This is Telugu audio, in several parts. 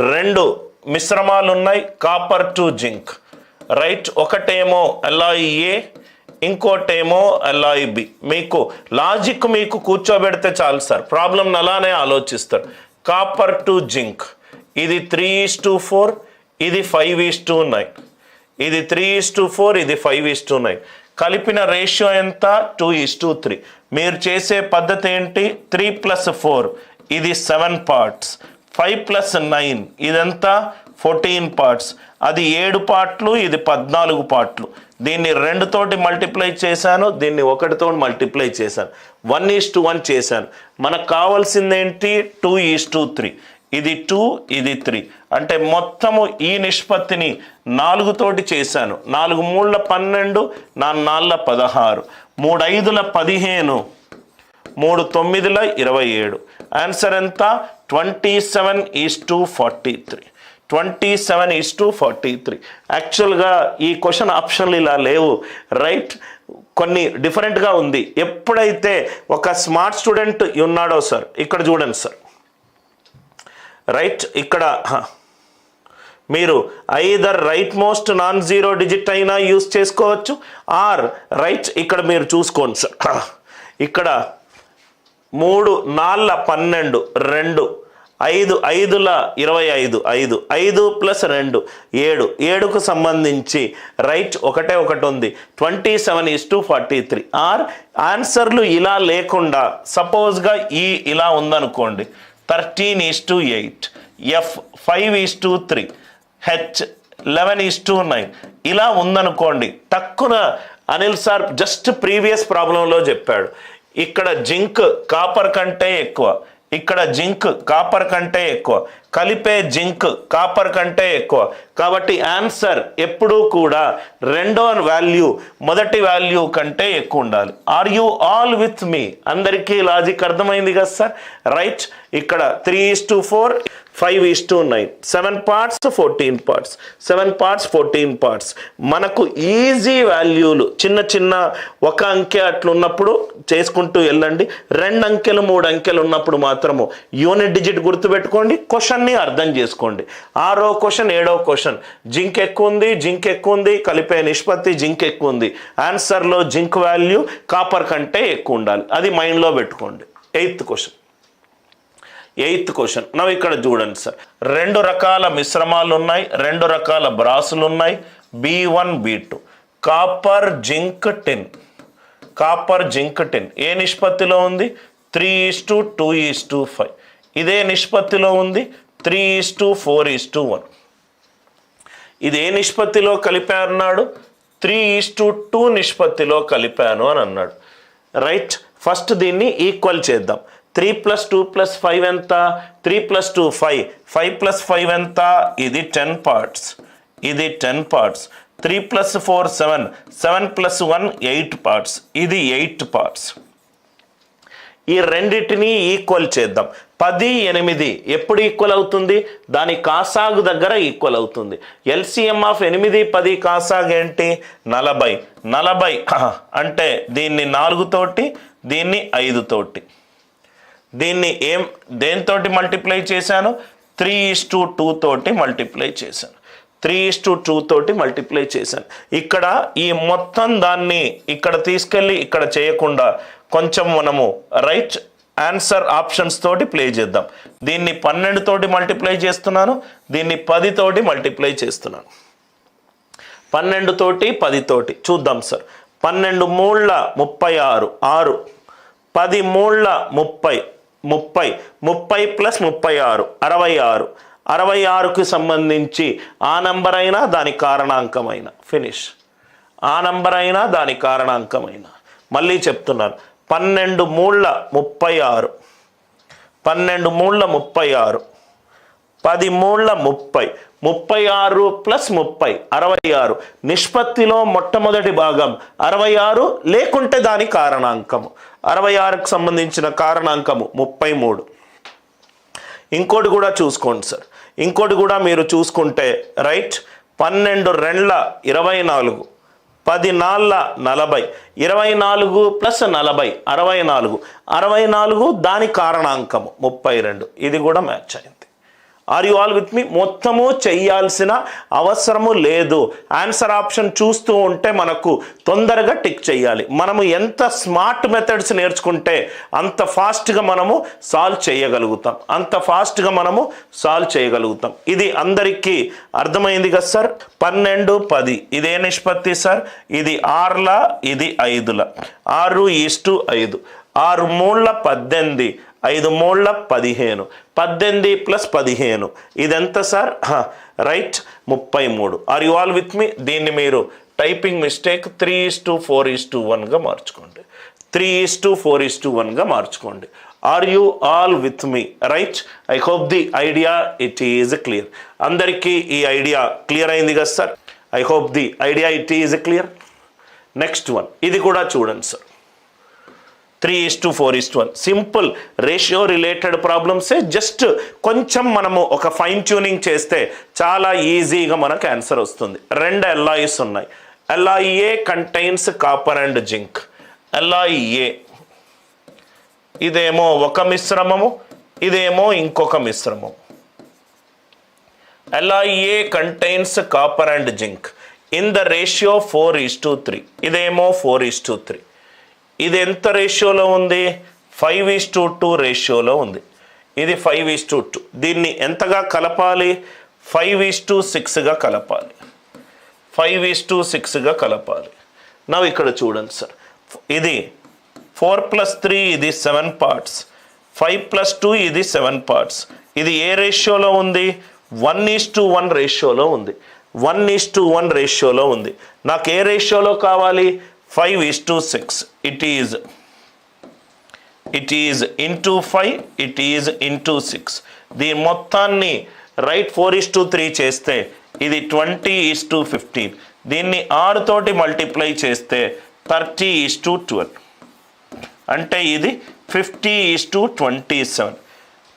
రెండు మిశ్రమాలు ఉన్నాయి కాపర్ టు జింక్, రైట్. ఒకటేమో అలాయ్ ఏ, ఇంకోటేమో అలాయ్ బి. మీకు లాజిక్ మీకు కూర్చోబెడితే చాలు సార్, ప్రాబ్లం అలానే ఆలోచిస్తారు. కాపర్ టు జింక్ ఇది 3:4, ఇది 5:9, ఇది 3:4, ఇది 5:9. కలిపిన రేషియో ఎంత? 2:3. మీరు చేసే పద్ధతి ఏంటి? 3+4 ఇది 7 పార్ట్స్, 5+9 ఇదంతా 14 పార్ట్స్, అది 7 పార్ట్లు, ఇది 14 పార్ట్లు. దీన్ని 2 తోటి మల్టిప్లై చేశాను, దీన్ని 1 తోటి మల్టిప్లై చేశాను, 1:1 చేశాను. మనకు కావాల్సింది ఏంటి? 2:3. ఇది 2, ఇది 3. అంటే మొత్తము ఈ నిష్పత్తిని 4 తోటి చేశాను. 4 3 12, 4 4 16, 3 5 15, 3 9 27. ఆన్సర్ ఎంత? 27:43. 27:43. యాక్చువల్గా ఈ క్వశ్చన్ ఆప్షన్లు ఇలా లేవు, రైట్. కొన్ని డిఫరెంట్గా ఉంది. ఎప్పుడైతే ఒక స్మార్ట్ స్టూడెంట్ ఉన్నాడో సార్, ఇక్కడ చూడండి సార్, రైట్. ఇక్కడ మీరు either right most non zero digit అయినా యూస్ చేసుకోవచ్చు, ఆర్ రైట్ ఇక్కడ మీరు చూసుకోండి సార్, ఇక్కడ 3 4 12, 2 5 5 25, 5 5 + 2 7, 7కు సంబంధించి రైట్ ఒకటే ఒకటి ఉంది, 27:43. ఆర్ ఆన్సర్లు ఇలా లేకుండా సపోజ్గా ఇలా ఉందనుకోండి, 13:8, F 5:3, H 11:9 ఇలా ఉందనుకోండి. తక్కువ అనిల్ సార్ జస్ట్ ప్రీవియస్ ప్రాబ్లంలో చెప్పాడు, ఇక్కడ జింక్ కాపర్ కంటే ఎక్కువ, ఇక్కడ జింక్ కాపర్ కంటే ఎక్కువ, కలిపే జింక్ కాపర్ కంటే ఎక్కువ. కాబట్టి ఆన్సర్ ఎప్పుడూ కూడా రెండో వాల్యూ మొదటి వాల్యూ కంటే ఎక్కువ ఉండాలి. ఆర్ యూ ఆల్ విత్ మీ? అందరికీ లాజిక్ అర్థమైంది కదా సార్, రైట్. ఇక్కడ 3:4, 5:9, 7 పార్ట్స్ 14 పార్ట్స్, 7 పార్ట్స్ 14 పార్ట్స్. మనకు ఈజీ వాల్యూలు చిన్న చిన్న ఒక అంకె అట్లున్నప్పుడు చేసుకుంటూ వెళ్ళండి. 2 అంకెలు 3 అంకెలు ఉన్నప్పుడు మాత్రము యూనిట్ డిజిట్ గుర్తుపెట్టుకోండి, క్వశ్చన్ని అర్థం చేసుకోండి. 6వ క్వశ్చన్ 7వ క్వశ్చన్, జింక్ ఎక్కువ ఉంది, జింక్ ఎక్కువ ఉంది, కలిపే నిష్పత్తి జింక్ ఎక్కువ ఉంది. ఆన్సర్లో జింక్ వాల్యూ కాపర్ కంటే ఎక్కువ ఉండాలి, అది మైండ్లో పెట్టుకోండి. 8th క్వశ్చన్ నవ్వు ఇక్కడ చూడండి సార్, 2 రకాల మిశ్రమాలు ఉన్నాయి, 2 రకాల బ్రాసులు ఉన్నాయి, B1 B2. కాపర్ జింక్ టిన్, కాపర్ జింక్ టిన్ ఏ నిష్పత్తిలో ఉంది? 3:2:5. ఇదే నిష్పత్తిలో ఉంది 3:4:1. ఇది ఏ నిష్పత్తిలో కలిపారన్నాడు? 3:2 నిష్పత్తిలో కలిపాను అని అన్నాడు, రైట్. ఫస్ట్ దీన్ని ఈక్వల్ చేద్దాం. 3 + 2 + 5 ఎంత? 3 + 2 5, 5 + 5 ఎంత? ఇది 10 పార్ట్స్, ఇది 10 పార్ట్స్. 3 + 4 7, 7 + 1 8 పార్ట్స్, ఇది 8 పార్ట్స్. ఈ రెండింటిని ఈక్వల్ చేద్దాం. 10 8 ఎప్పుడు ఈక్వల్ అవుతుంది? దాని కాసాగు దగ్గర ఈక్వల్ అవుతుంది. LCM ఆఫ్ 8 10 కాసాగు ఏంటి? 40. 40 అంటే దీన్ని 4 తోటి, దీన్ని 5 తోటి, దీన్ని దేనితోటి మల్టిప్లై చేశాను? 3:2 తోటి మల్టిప్లై చేశాను, 3:2 తోటి మల్టిప్లై చేశాను. ఇక్కడ ఈ మొత్తం దాన్ని ఇక్కడ తీసుకెళ్ళి ఇక్కడ చేయకుండా కొంచెం మనము రైట్ ఆన్సర్ ఆప్షన్స్ తోటి ప్లే చేద్దాం. దీన్ని 12 తోటి మల్టిప్లై చేస్తున్నాను, దీన్ని 10 తోటి మల్టిప్లై చేస్తున్నాను. 12 తోటి 10 తోటి చూద్దాం సార్. 12 3 36, 6, 10 3 30, 30, 30 + 36 66, 66కు సంబంధించి ఆ నంబర్ అయినా దాని కారణాంకమైన ఫినిష్, ఆ నంబర్ అయినా దాని కారణాంకమైన. మళ్ళీ చెప్తున్నాను, 12 3 36, 12 3 36, 10 3 30, 36 + 30 66. నిష్పత్తిలో మొట్టమొదటి భాగం 66, లేకుంటే దాని కారణాంకము 66కు సంబంధించిన కారణాంకము 33. ఇంకోటి కూడా చూసుకోండి సార్, ఇంకోటి కూడా మీరు చూసుకుంటే రైట్. 12 2 24, 10 4 40, 24 + 40 64, 64 దాని కారణాంకము 32. ఇది కూడా మ్యాచ్ అయింది. ఆర్ యు ఆల్ విత్ మీ? మొత్తము చెయ్యాల్సిన అవసరము లేదు. ఆన్సర్ ఆప్షన్ చూస్తూ ఉంటే మనకు తొందరగా టిక్ చేయాలి. మనము ఎంత స్మార్ట్ మెథడ్స్ నేర్చుకుంటే అంత ఫాస్ట్గా మనము సాల్వ్ చేయగలుగుతాం, ఇది అందరికీ అర్థమైంది కదా సార్? 12, 10 ఇదే నిష్పత్తి సార్. ఇది 6ల, ఇది 5ల. 6:5. 6 3 18, 5 3 15. 18 + 15 ఇదెంత sir? Right, 33. Are you all with me? దీన్ని మీరు టైపింగ్ మిస్టేక్ 3:4:1గా మార్చుకోండి. 3:4:1గా మార్చుకోండి. Are you all with me? Right. I hope the idea it is clear. అందరికీ ఈ ఐడియా క్లియర్ అయింది కదా sir? I hope the idea it is clear. Next one, ఇది కూడా చూడండి సార్. 3:4:1 సింపుల్ రేషియో రిలేటెడ్ ప్రాబ్లమ్సే. జస్ట్ కొంచెం మనము ఒక ఫైన్ ట్యూనింగ్ చేస్తే చాలా ఈజీగా మనకు ఆన్సర్ వస్తుంది. 2 alloys ఉన్నాయి. alloy A contains copper and zinc. alloy A ఇదేమో ఒక మిశ్రమము, ఇదేమో ఇంకొక మిశ్రమము. alloy A contains copper and zinc in the ratio 4:3. ఇదేమో 4:3. ఇది ఎంత రేషియోలో ఉంది? 5:2 రేషియోలో ఉంది. ఇది 5:2. దీన్ని ఎంతగా కలపాలి? 5:6గా కలపాలి. 5:6గా కలపాలి. నవ్వు ఇక్కడ చూడండి సార్. ఇది 4+3 ఇది 7 parts. 5+2 ఇది 7 parts. ఇది ఏ రేషియోలో ఉంది? 1:1 రేషియోలో ఉంది. 1:1 రేషియోలో ఉంది. నాకు ఏ రేషియోలో కావాలి? 5:6. It is into 5, it is into 6. దీని మొత్తాన్ని రైట్ 4:3 చేస్తే ఇది 20:15. దీన్ని 6 తోటి మల్టిప్లై చేస్తే 30:12. అంటే ఇది 50:27.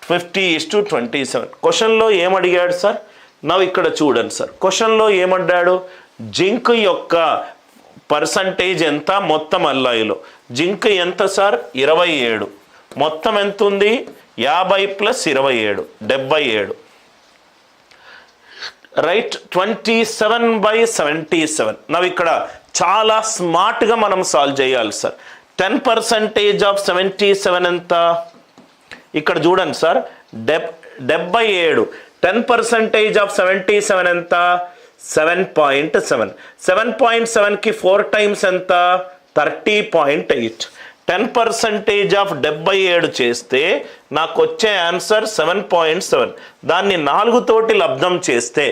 50:27. క్వశ్చన్లో ఏమడిగాడు సార్? నవ్వు ఇక్కడ చూడండి సార్. క్వశ్చన్లో ఏమడ్డాడు? జింక్ యొక్క పర్సంటేజ్ ఎంత మొత్తం అల్లాయిలో? జింక్ ఎంత సార్? 27. మొత్తం ఎంత ఉంది? 50 + 27 77. రైట్, 27/77. నవ్వు ఇక్కడ చాలా స్మార్ట్గా మనం సాల్వ్ చేయాలి సార్. 10% ఆఫ్ 77 ఎంత? ఇక్కడ చూడండి సార్, 77. 10% ఆఫ్ 77 ఎంత? 7.7. 7.7కి 4 times ఎంత? 30.8. 10% ఆఫ్ 77 చేస్తే నాకు వచ్చే ఆన్సర్ 7.7. దాన్ని 4 తోటి లబ్ధం చేస్తే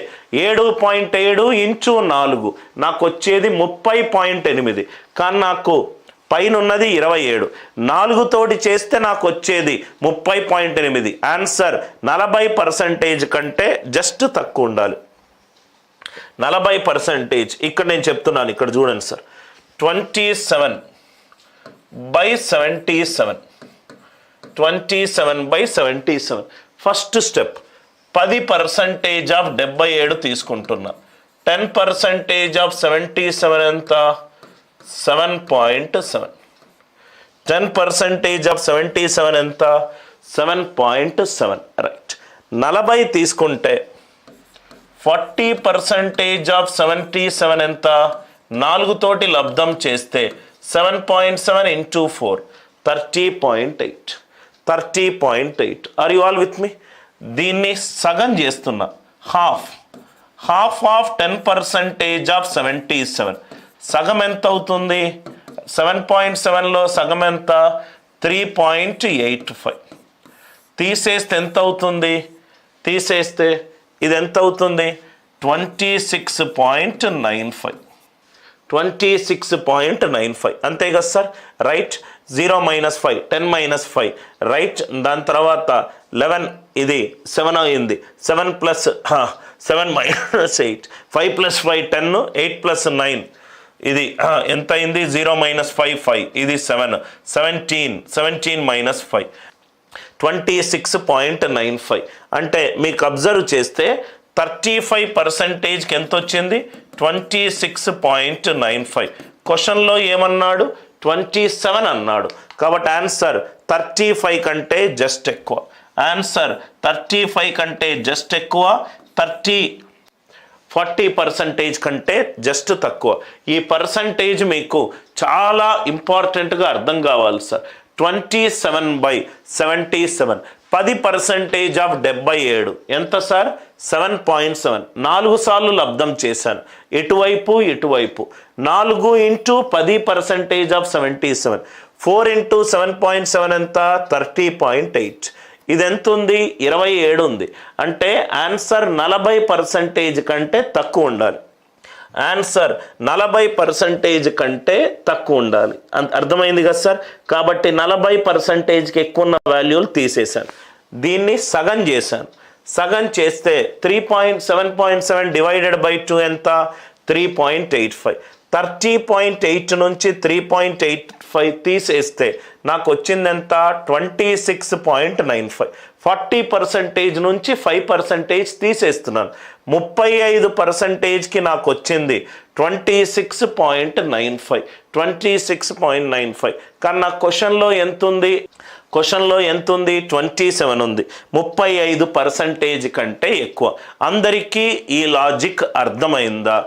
7.7 × 4 నాకు వచ్చేది 30.8. కానీ నాకు పైన ఉన్నది 27. 4 తోటి చేస్తే నాకు వచ్చేది 30.8. ఆన్సర్ 40% కంటే జస్ట్ తక్కువ ఉండాలి. 40%. ఇక్కడ నేను చెప్తున్నాను, ఇక్కడ చూడండి సార్. 27/77. 27/77. ఫస్ట్ స్టెప్ 10% ఆఫ్ 77 తీసుకుంటున్నా. 10% ఆఫ్ 77 ఎంత? 7.7. 10% ఆఫ్ 77 ఎంత? 7.7. రైట్. 40 తీసుకుంటే 40% ఆఫ్ 77 ఎంత? 4 తోటి లబ్ధం చేస్తే 7.7 × 4 30.8. 30.8. Are you all with me? దీన్ని సగం చేస్తున్నా. Half of 10% of 77. సగం ఎంత అవుతుంది? 7.7లో సగం ఎంత? 3.85. తీసేస్తే ఎంత అవుతుంది? తీసేస్తే ఇది ఎంత అవుతుంది? 26.95. 26.95 అంతే కదా సార్? రైట్. 0 - 5 10 - 5 రైట్. దాని తర్వాత 11 ఇది 7 అయింది. 7 + 7 - 8 5 + 5 10 8 + 9 ఇది ఎంత అయింది? 0 - 5 5 ఇది 7 17 17 - 5 26.95. అంటే మీకు అబ్జర్వ్ చేస్తే 35%కి ఎంత వచ్చింది? 26.95. క్వశ్చన్లో ఏమన్నాడు? 27 అన్నాడు. కాబట్టి ఆన్సర్ 35 కంటే జస్ట్ ఎక్కువ. ఆన్సర్ 35 కంటే జస్ట్ ఎక్కువ, 40% కంటే జస్ట్ తక్కువ. ఈ పర్సంటేజ్ మీకు చాలా ఇంపార్టెంట్గా అర్థం కావాలి సార్. 27/77 10% ఆఫ్ 77 ఎంత సార్? 7.7. 4 సార్లు లబ్ధం చేశాను, ఇటువైపు ఇటువైపు. 4 × 10% ఆఫ్ 77, 4 × 7.7 ఎంత? 30.8. ఇది ఎంత ఉంది? 27 ఉంది. అంటే ఆన్సర్ 40% కంటే తక్కువ ఉండాలి. ఆన్సర్ 40% కంటే తక్కువ ఉండాలి. అర్థమైంది కదా సార్? కాబట్టి 40%కి ఎక్కువ ఉన్న వాల్యూలు తీసేశాను, దీన్ని సగం చేశాను. సగం చేస్తే 7.7 డివైడెడ్ బై 2 ఎంత? 3.85. 30.8 నుంచి 3.85 తీసేస్తే నాకు వచ్చింది ఎంత? 26.95. 40% నుంచి 5% తీసేస్తున్నాను, 35%కి నాకు వచ్చింది 26.95. 26.95. కానీ నా క్వశ్చన్లో ఎంత ఉంది? 27 ఉంది. 35% కంటే ఎక్కువ. అందరికీ ఈ లాజిక్ అర్థమైందా?